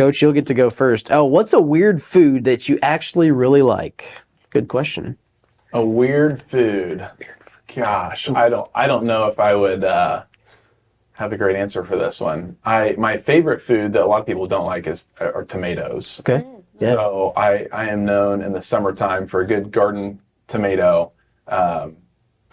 Coach, you'll get to go first. Oh, what's a weird food that you actually really like? Good question. A weird food. Gosh, I don't know if I would have a great answer for this one. My favorite food that a lot of people don't like are tomatoes. Okay. Yeah. So I am known in the summertime for a good garden tomato.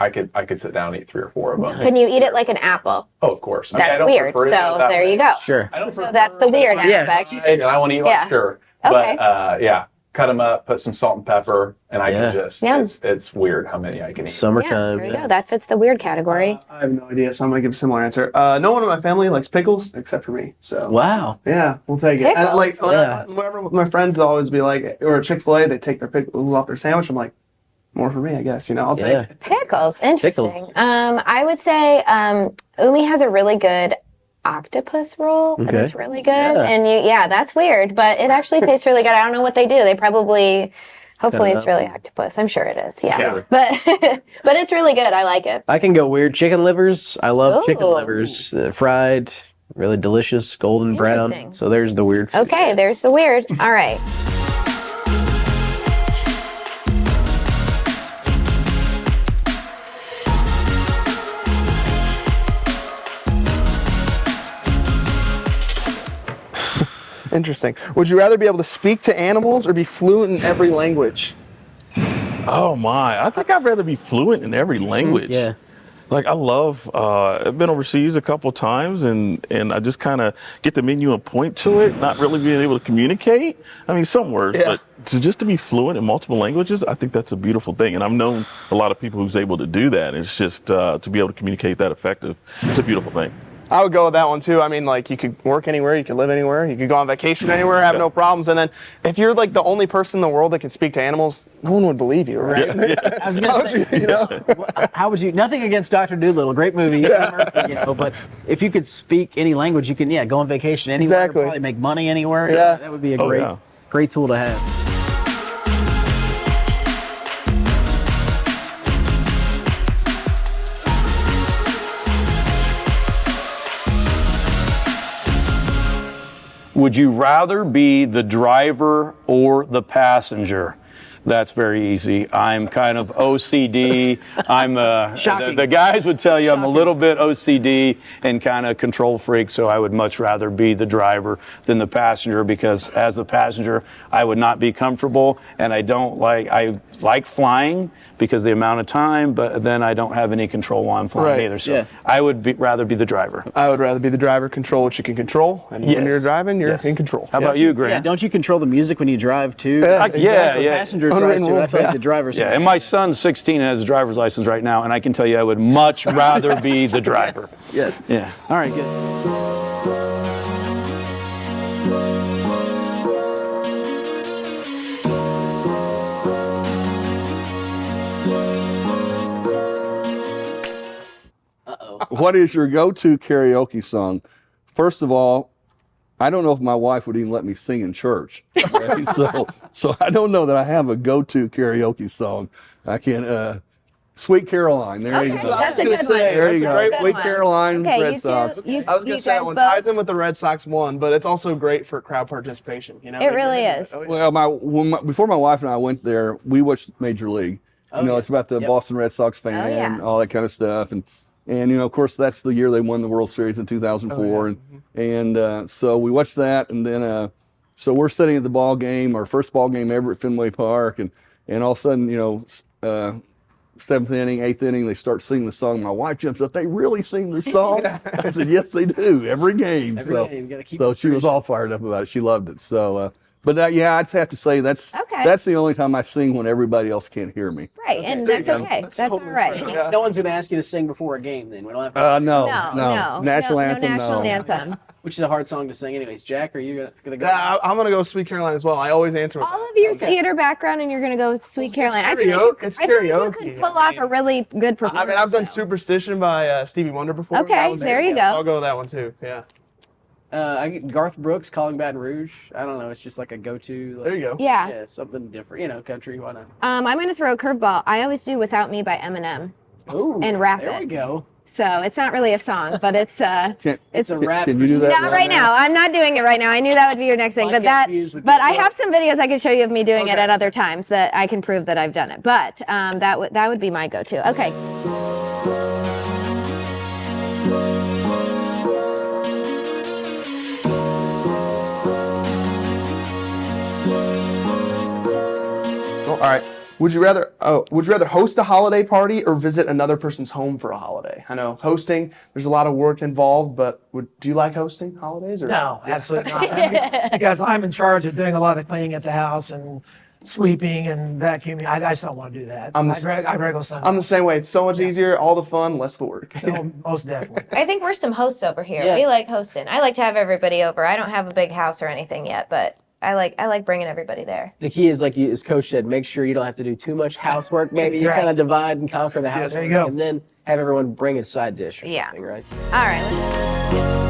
I could sit down and eat 3 or 4 of them. Can you eat it like an apple? Oh, of course. That's weird. So there you go. Sure. So that's the weird aspect. And I want to eat sure. Okay. But cut them up, put some salt and pepper, and I can just, it's weird how many I can eat. Summertime. There you go. That fits the weird category. I have no idea, so I'm going to give a similar answer. No one in my family likes pickles except for me. So Wow. yeah, we'll take it. And Pickles? whenever my friends always be like, or at Chick-fil-A, they take their pickles off their sandwich. I'm like, more for me, I guess. I'll take it. Pickles. Interesting. Pickles. I would say Umi has a really good octopus roll, and it's really good. Yeah. And that's weird, but it actually tastes really good. I don't know what they do. They probably, hopefully it's really octopus. I'm sure it is. Yeah. But but it's really good. I like it. I can go weird. Chicken livers. I love chicken livers. Fried, really delicious, golden brown. Interesting. So there's the weird food. Okay, there's the weird. All right. Interesting. Would you rather be able to speak to animals or be fluent in every language? Oh my, I think I'd rather be fluent in every language. Yeah. Like I love, I've been overseas a couple times and I just kind of get the menu and point to it, not really being able to communicate. I mean, some words, but to be fluent in multiple languages, I think that's a beautiful thing. And I've known a lot of people who's able to do that. It's just to be able to communicate that effective. It's a beautiful thing. I would go with that one too. I mean, like you could work anywhere, you could live anywhere, you could go on vacation anywhere, have no problems. And then if you're like the only person in the world that can speak to animals, no one would believe you, right? I was going to say, how would you, nothing against Dr. Dolittle, great movie, Eddie Murphy, but if you could speak any language, you can, go on vacation anywhere, probably make money anywhere. Yeah. That would be a great tool to have. Would you rather be the driver or the passenger? That's very easy. I'm kind of OCD. I'm the guys would tell you I'm a little bit OCD and kind of control freak, so I would much rather be the driver than the passenger, because as the passenger, I would not be comfortable, and I like flying because the amount of time, but then I don't have any control while I'm flying either. So I would rather be the driver. I would rather be the driver, control what you can control, and when you're driving, you're in control. How about you, Grant? Yeah, don't you control the music when you drive too? Passenger drives too. I feel like the driver. Yeah, and my son's 16 and has a driver's license right now, and I can tell you I would much rather be the driver. Yes. Yeah. All right, good. What is your go-to karaoke song? First of all, I don't know if my wife would even let me sing in church. Okay? so I don't know that I have a go-to karaoke song. I can, Sweet Caroline. There you go. That's a good one. There you go. Sweet Caroline, Okay, Red Sox. I was going to say that one ties in with the Red Sox one, but it's also great for crowd participation. It really is. Well, before my wife and I went there, we watched Major League. It's about the Boston Red Sox fan, all that kind of stuff. And of course, that's the year they won the World Series in 2004. And so we watched that, and then so we're sitting at the ball game, our first ball game ever at Fenway Park, and all of a sudden, 7th inning, 8th inning, they start singing the song. My wife jumps up, they really sing this song? I said, yes, they do, every game. So she was all fired up about it. She loved it. So, but I'd have to say that's the only time I sing when everybody else can't hear me. Right, and that's okay. That's all right. No one's going to ask you to sing before a game then. We don't have to. No. National anthem, national anthem. Which is a hard song to sing anyways. Jack, are you going to go? I'm going to go Sweet Caroline as well. I always answer with all of your theater background, and you're going to go with Sweet Caroline. I feel like you could pull off a really good performance. I mean, I've done Superstition by Stevie Wonder before. Okay, there you go. So I'll go with that one too, yeah. I get Garth Brooks, Calling Baton Rouge. I don't know. It's just like a go-to. There you go. Yeah, something different. Country. Why not? I'm going to throw a curveball. I always do "Without Me" by Eminem. Ooh, and rap there we go. So it's not really a song, but it's a rap. Can you do that? not right now. I'm not doing it right now. I knew that would be your next thing, but I have some videos I could show you of me doing it at other times that I can prove that I've done it. But that would be my go-to. Okay. All right. Would you rather host a holiday party or visit another person's home for a holiday? I know hosting, there's a lot of work involved, but do you like hosting holidays? Or? No, absolutely not. Because I'm in charge of doing a lot of cleaning at the house and sweeping and vacuuming. I just don't want to do that. I'd rather go somewhere. I'm the same way. It's so much easier, all the fun, less the work. No, most definitely. I think we're some hosts over here. Yeah. We like hosting. I like to have everybody over. I don't have a big house or anything yet, but I like bringing everybody there. The key is, like as Coach said, make sure you don't have to do too much housework. Maybe you kind of divide and conquer the housework, there you go. and then have everyone bring a side dish or something, right? All right.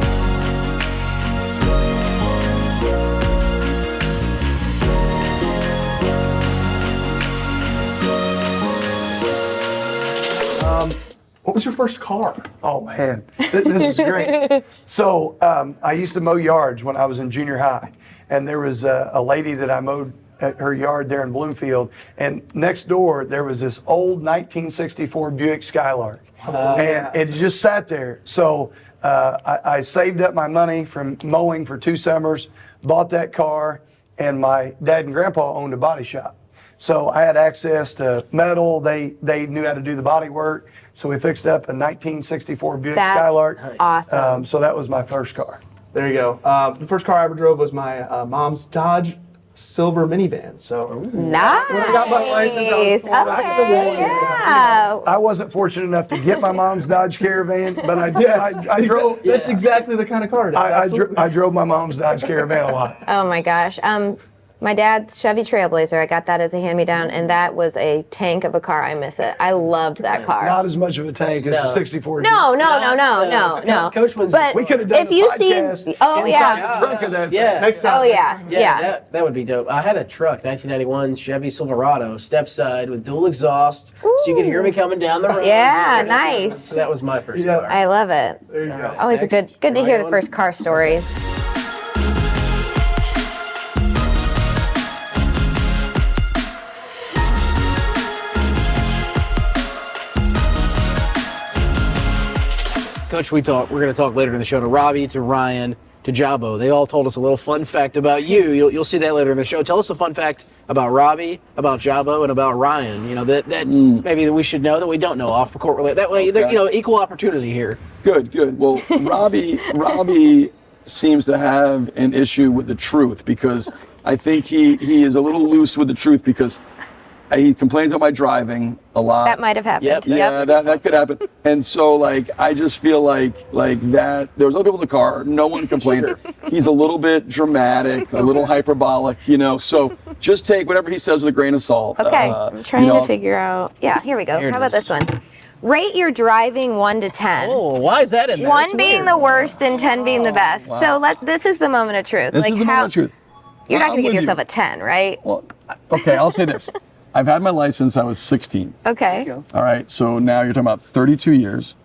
What was your first car? Oh man, this is great. So I used to mow yards when I was in junior high, and there was a lady that I mowed at her yard there in Bloomfield, and next door there was this old 1964 Buick Skylark, and it just sat there. So I saved up my money from mowing for 2 summers, bought that car, and my dad and grandpa owned a body shop. So I had access to metal. They knew how to do the body work. So we fixed up a 1964 Buick Skylark. Awesome. So that was my first car. There you go. The first car I ever drove was my mom's Dodge Silver minivan. So Nice. when I got my license, I was yeah. I wasn't fortunate enough to get my mom's Dodge Caravan, but I drove. That's exactly the kind of car it is. I drove my mom's Dodge Caravan a lot. Oh my gosh. My dad's Chevy Trailblazer, I got that as a hand-me-down, and that was a tank of a car. I miss it. I loved that car. Not as much of a tank as a 64. No. Coach was. But We could have done if you see, inside yeah. the trunk of that. Yeah. Next time. Oh yeah. That would be dope. I had a truck, 1991 Chevy Silverado, step side with dual exhaust, so you could hear me coming down the road. Yeah, nice. So that was my first car. I love it. There you go. Always good to hear the first car stories. Coach, we're going to talk later in the show to Robbie, to Ryan, to Jabo. They all told us a little fun fact about you. You'll see that later in the show. Tell us a fun fact about Robbie, about Jabo, and about Ryan. You know, that maybe that we should know that we don't know off the court related. That way, equal opportunity here. Good. Well, Robbie seems to have an issue with the truth, because I think he is a little loose with the truth, because he complains about my driving a lot. That might have happened. Yeah, that could happen. And so, I just feel like that. There was other people in the car. No one complained. He's a little bit dramatic, a little hyperbolic, So just take whatever he says with a grain of salt. Okay, I'm trying to figure out. Yeah, here we go. How about this one? Rate your driving 1 to 10. Oh, why is that in there? 1 being the worst and 10 being the best. Wow. So this is the moment of truth. This is the moment of truth. You're not going to give with yourself you. a 10, right? Well, okay, I'll say this. I've had my license since I was 16. Okay. All right, so now you're talking about 32 years,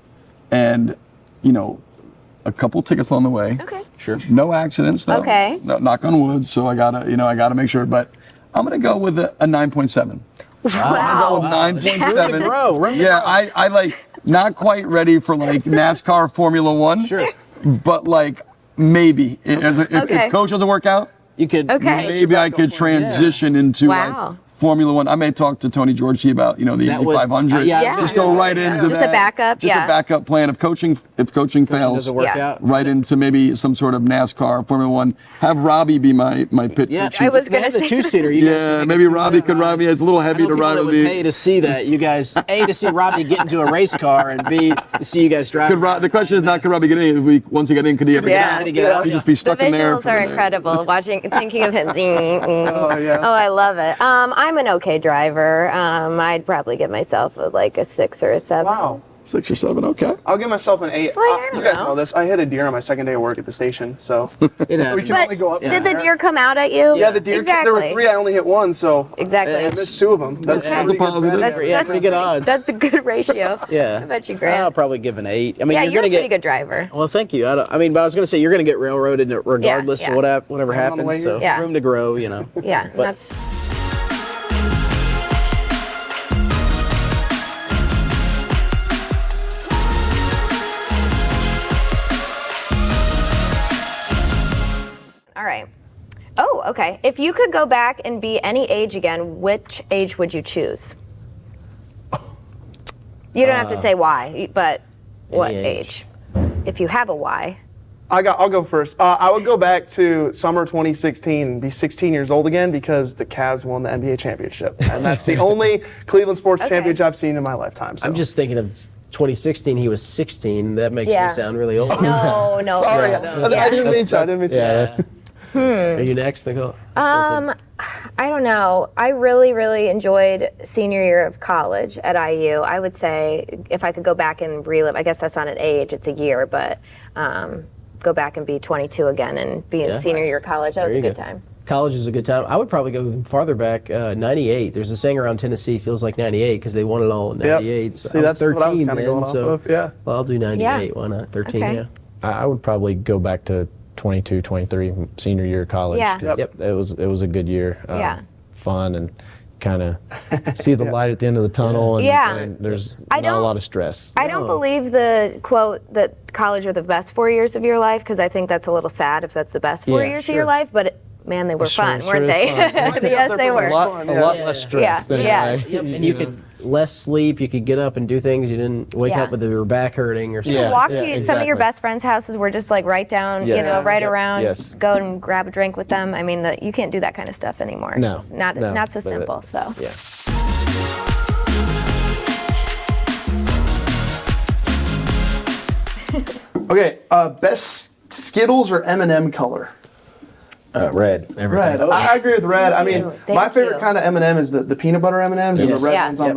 and a couple tickets along the way. Okay. Sure. No accidents though. Okay. No, knock on wood. So I gotta make sure. But I'm gonna go with a 9.7. Wow. 9.7. Yeah, I like not quite ready for NASCAR Formula One. Sure. But maybe if coach doesn't work out, You could. Okay. maybe I could transition into Wow. Formula One. I may talk to Tony Georgie about the Indy 500. yeah, Just go right into Just that. a backup, Just yeah. a backup plan if coaching fails. Doesn't work Yeah. out. Right into maybe some sort of NASCAR Formula One. Have Robbie be my pit Yeah, chief. I was They gonna have the say- two-seater. You guys can Yeah, take maybe a Robbie two-seater. could ride me. It's a little heavy I know to ride people with that would me. pay to see that. You guys, A, to see Robbie get into a race car, and B, to see you guys drive. The question is not could Robbie get in? Once he got in, could he ever Yeah. get out? He'd just be The stuck in there. visuals are incredible. Thinking of him. Oh yeah. Oh, I love it. I'm an okay driver. I'd probably give myself a 6 or a 7. Wow. 6 or 7, okay. I'll give myself an 8. Well, I you don't guys know. know this. I hit a deer on my second day of work at the station, so It happens. we can only go up. Did the deer come out at you? Yeah, the deer. Exactly. There were 3. I only hit 1, so Exactly. I missed 2 of them. That's Okay. pretty good positive. bet. That's pretty good odds. That's a good ratio. Yeah. I bet you, I'll Grant. probably give an 8. I mean, Yeah, you're a gonna pretty get. good driver. Well, thank you. I mean, but I was going to say you're going to get railroaded regardless yeah. of whatever on the way happens. So here. Yeah. room to grow, you know. Yeah. But- All right. Oh, okay. If you could go back and be any age again, which age would you choose? You don't have to say why, but what age? If you have a why. I'll go first. I would go back to summer 2016 and be 16 years old again because the Cavs won the NBA championship. And that's the only Cleveland sports championship I've seen in my lifetime. So. I'm just thinking of 2016. He was 16. That makes Yeah. me sound really old. No, no. Sorry, no. I didn't mean to. I didn't mean to. Yeah. Are you next, Nicole? I don't know. I really, really enjoyed senior year of college at IU. I would say if I could go back and relive, I guess that's not an age, it's a year, but go back and be 22 again and be in senior year of college. That was a good time. College is a good time. I would probably go farther back, 98. There's a saying around Tennessee, feels like 98, because they won it all in 98. So See, I was that's what I was 13 kinda then, going off so of, yeah. well, I'll do 98. Why not? 13, Okay. yeah. I would probably go back to 22, 23, senior year of college. Yeah. 'Cause It was a good year. Yeah. Fun and kind of see the light at the end of the tunnel. And, Yeah. and there's I not a don't- lot of stress. I don't believe the quote that college are the best 4 years of your life, because I think that's a little sad if that's the best 4 Yeah, years of sure. your life, but man, they were fun, sure weren't is they? fun. Yes, they were. A lot less stress. Yeah, anyway. yeah. And you could less sleep. You could get up and do things. You didn't wake Yeah. up with your back hurting or something. You could walk to some of exactly. your best friends' houses were just like right down, Yes. you know, right Yep. around, Yes. go and grab a drink with them. I mean, you can't do that kind of stuff anymore. No. It's not No, so but simple, so. Yeah. Okay, best Skittles or M&M color? Red. Red. I agree with red. I mean, Thank my favorite you. kind of M&M is the peanut butter M&Ms and the red Yeah. ones on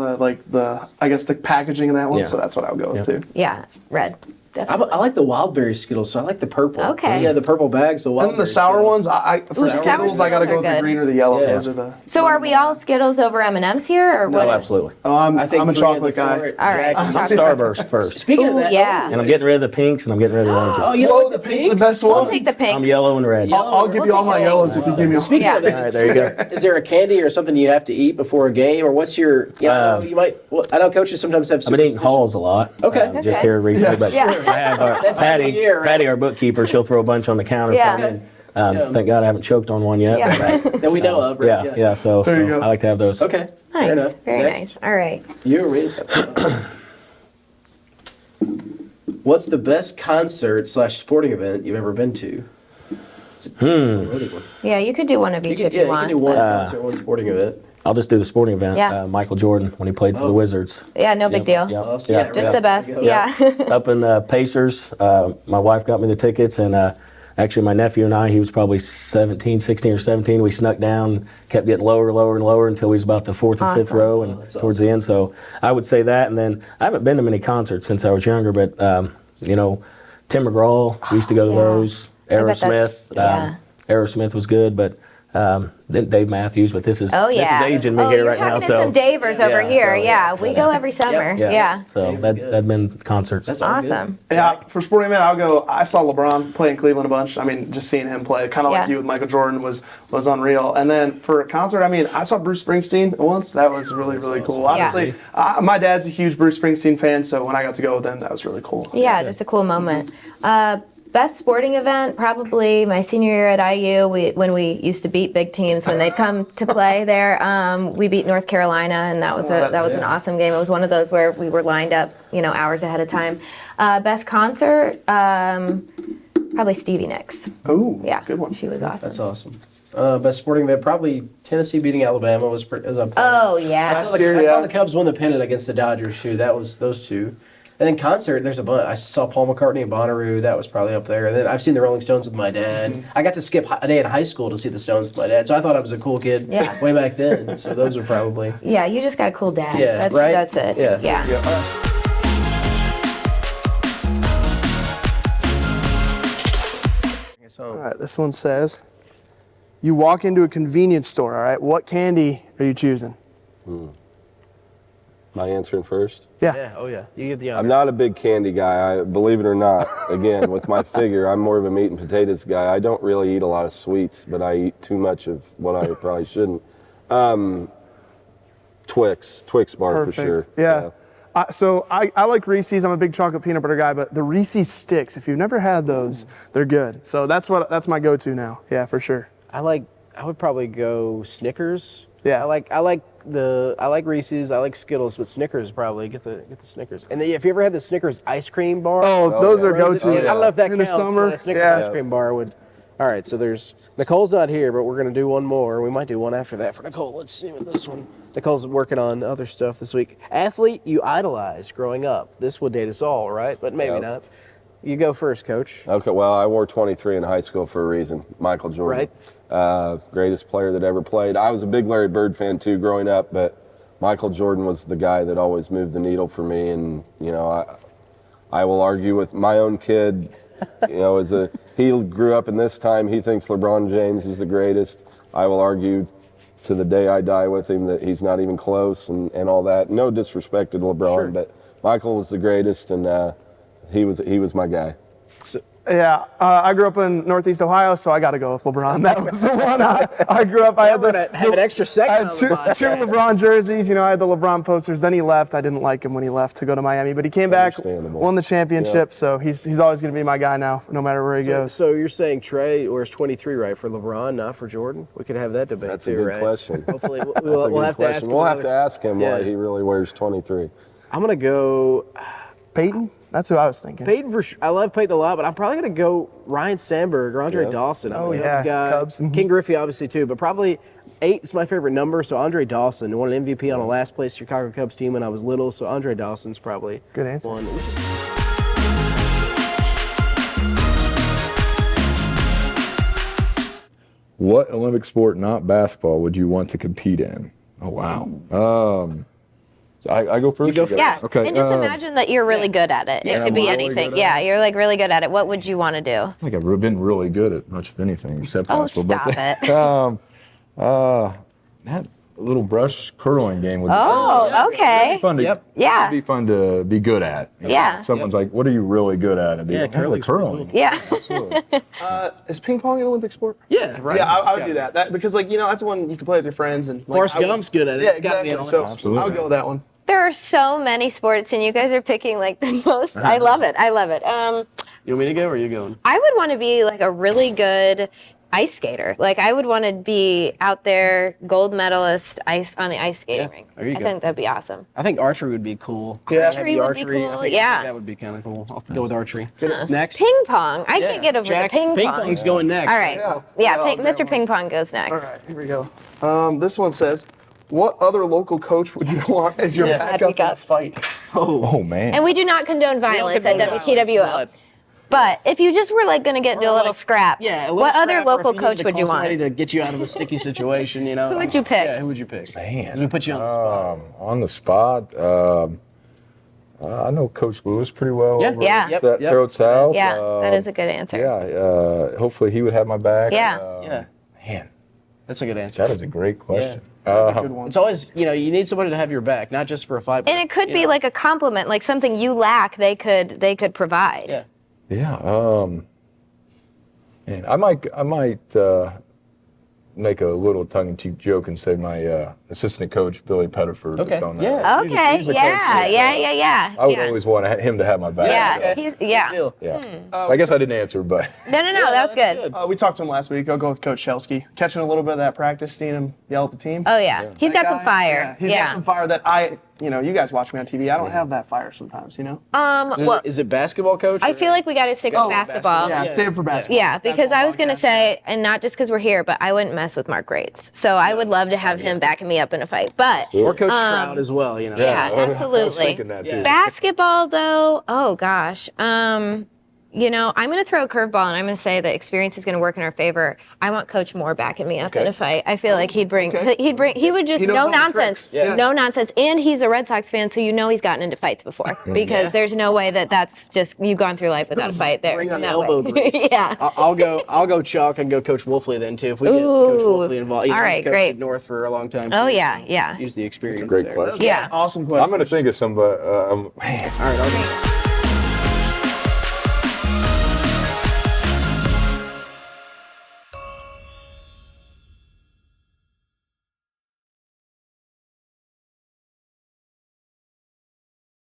the I guess the packaging of that one. Yeah. So that's what I would go with too. Yeah, red. Definitely. I like the Wildberry Skittles, so I like the purple. Okay. Yeah, the purple bags, the Wildberry And then the sour Skittles. ones, for the sour Skittles, I gotta Skittles go are with the good. green or the yellow. Yeah. Those are the. So are we all Skittles over M&Ms here, or what? Oh, absolutely. I'm I think a 3 of chocolate the guy. 4 All right. I'm chocolate. Starburst first. Speaking of Ooh, that, yeah. And I'm getting rid of the pinks and I'm getting rid of the oranges. oh, you Whoa, like the pink's the best one. We'll take the pinks. I'm yellow and red. I'll give We'll you all take my the yellows pinks. if you give me. Speaking Yeah. of that, All right, there you go. is there a candy or something you have to eat before a game, or what's your? I know you might. Well, I know coaches sometimes have. I've been eating Halls a lot. Okay. Just Okay. here recently, but Yeah. I have That's time of Patty. year, right? Patty, our bookkeeper, she'll throw a bunch on the counter Yeah. for me. And, thank God I haven't choked on one yet. Yeah. but, that we know of. Right? yeah. So There you go. I like to have those. Okay. Fair Nice. enough. Very Next. nice. All right. You or me? What's the best concert / sporting event you've ever been to? It's a loaded one. Yeah, you could do one of each if Yeah, you you want. can do one concert, one sporting event. I'll just do the sporting event. Yeah. Michael Jordan when he played for the Wizards. Yeah, no big deal. Yep. Awesome. Yeah. Just Yeah. the best. Yeah. Up in the Pacers, my wife got me the tickets, and actually my nephew and I, he was probably 16 or 17. We snuck down, kept getting lower and lower until we was about the 4th or 5th Awesome. row, and towards the end. So I would say that. And then I haven't been to many concerts since I was younger, but Tim McGraw, we used to go to those. I bet that- Aerosmith, yeah. Aerosmith was good, but then Dave Matthews. But this is Oh yeah. this is aging me oh, here you're right now. talking to some Davers over yeah, here. so- Yeah, we go every summer. Yeah. So that'd been concerts. That's all good. Awesome. Yeah, for sporting event, I'll go. I saw LeBron play in Cleveland a bunch. I mean, just seeing him play, kind of like Yeah. you with Michael Jordan, was unreal. And then for a concert, I mean, I saw Bruce Springsteen once. That was really cool. Yeah. Honestly, my dad's a huge Bruce Springsteen fan, so when I got to go with him, that was really cool. Yeah, just a cool moment. Best sporting event, probably my senior year at IU. When we used to beat big teams when they'd come to play there. We beat North Carolina, and that was an awesome game. It was one of those where we were lined up, hours ahead of time. Best concert, probably Stevie Nicks. Ooh, Yeah, good one. She was awesome. That's awesome. Best sporting event, probably Tennessee beating Alabama was up there. Oh yeah. I saw the Cubs win the pennant against the Dodgers too. That was those two. And then concert, there's a bunch. I saw Paul McCartney and Bonnaroo. That was probably up there. And then I've seen the Rolling Stones with my dad. I got to skip a day in high school to see the Stones with my dad. So I thought I was a cool kid way back then. So those are probably. Yeah, you just got a cool dad. Yeah, that's, right? That's it. Yeah. Yeah. home. All right, this one says, you walk into a convenience store, all right, what candy are you choosing? Am I answering first? Yeah. Oh yeah. You get the honor. I'm not a big candy guy, believe it or not. Again, with my figure, I'm more of a meat and potatoes guy. I don't really eat a lot of sweets, but I eat too much of what I probably shouldn't. Twix bar for sure. Yeah. So I like Reese's. I'm a big chocolate peanut butter guy, but the Reese's Sticks, if you've never had those, they're good. So that's my go-to now. Yeah, for sure. I would probably go Snickers. Yeah. I like Reese's. I like Skittles, but Snickers probably get the Snickers. And then, if you ever had the Snickers ice cream bar, those are go-to. I don't know if that in counts, the summer. but a Snickers ice cream bar would. All right, so there's Nicole's not here, but we're gonna do one more. We might do one after that for Nicole. Let's see what this one. Nicole's working on other stuff this week. Athlete you idolized growing up. This would date us all, right? But maybe not. You go first, Coach. Okay, well, I wore 23 in high school for a reason. Michael Jordan. Right. Greatest player that ever played. I was a big Larry Bird fan too growing up, but Michael Jordan was the guy that always moved the needle for me. And, I will argue with my own kid, he grew up in this time. He thinks LeBron James is the greatest. I will argue to the day I die with him that he's not even close and all that. No disrespect to LeBron, but Michael was the greatest, and he was my guy. Yeah, I grew up in Northeast Ohio, so I got to go with LeBron. That was the one I grew up. I had have an extra second. I had two LeBron jerseys. I had the LeBron posters. Then he left. I didn't like him when he left to go to Miami, but he came back, won the championship. So he's always going to be my guy now, no matter where he goes. So you're saying Trey wears 23, right, for LeBron, not for Jordan? We could have that debate. That's too, a good right? question. Hopefully, we'll have to ask him. We'll have to ask him why he really wears 23. I'm gonna go Peyton. That's who I was thinking. Peyton I love Peyton a lot, but I'm probably gonna go Ryan Sandberg or Andre Dawson. I'm a Cubs guy. Cubs. King Griffey obviously too, but probably 8 is my favorite number. So Andre Dawson won an MVP on a last place Chicago Cubs team when I was little. So Andre Dawson's probably good answer. One. What Olympic sport, not basketball, would you want to compete in? Oh wow. So I go first. You go first. Yeah. Okay. And just imagine that you're really good at it. It could be anything. Yeah, you're like really good at it. What would you want to do? I think I've been really good at much of anything except basketball. Stop it. That little brush curling game would okay. be fun to, it'd be fun to be good at. Someone's like, what are you really good at? And be curling. Yeah. Is ping pong an Olympic sport? Yeah, right. Yeah, I would do that. Because that's one you can play with your friends and. Forrest Gump's good at it. Yeah, it's gotta be exactly. an So I would go with that one. There are so many sports, and you guys are picking like the most. I love it. I love it. You want me to go, or are you going? I would want to be like a really good ice skater. Like I would want to be out there, gold medalist on the ice skating rink. There you go. I think that'd be awesome. I think archery would be cool. Archery would be cool. I think that would be kind of cool. I'll go with archery. Next. Ping pong. I can't get over the ping pong. Ping pong's going next. All right. Mr. Ping Pong goes next. All right, here we go. This one says, what other local coach would you want as your backup in a fight? Oh man. And we do not condone violence at WTWO. But if you just were like going to get into a little scrap, what other local coach would you want? Somebody to get you out of a sticky situation, Who would you pick? Yeah, who would you pick? Man. We put you on the spot. On the spot. I know Coach Lewis pretty well. Throat South. Yeah, that is a good answer. Yeah. Hopefully he would have my back. Yeah. Man. That's a good answer. That is a great question. That's a good one. It's always, you need somebody to have your back, not just for a fight. And it could be like a compliment, like something you lack, they could provide. Yeah. Yeah. And I might make a little tongue-in-cheek joke and say my assistant coach Billy Pettiford. Okay. Is on that. Yeah. Okay. He's a Yeah. I would always want him to have my back. Yeah. So. I guess I didn't answer, but. No. That was good. We talked to him last week. I'll go with Coach Shelsky. Catching a little bit of that practice, seeing him yell at the team. Oh yeah. He's got some fire. He's got some fire that you guys watch me on TV. I don't have that fire sometimes, Well, is it basketball, coach? I feel like we got to stick with basketball. Yeah, save it for basketball. Yeah, because I was going to say, and not just because we're here, but I wouldn't mess with Mark Grates. So I would love to have him backing me up in a fight. But or Coach Stroud as well, Yeah, absolutely. I was thinking that too. Basketball, though, oh gosh. You know, I'm going to throw a curveball, and I'm going to say that experience is going to work in our favor. I want Coach Moore backing me up in a fight. I feel like he would just no nonsense, no nonsense, and he's a Red Sox fan, so you know he's gotten into fights before because there's no way that's just you've gone through life without a fight there. Bring on the elbow grease. Yeah. I'll go chalk and go Coach Wolfley then too. If we get Coach Wolfley involved, all right, great. North for a long time. Oh too, yeah. Use the experience. Great question. Yeah. Awesome question. I'm going to think of somebody. All right.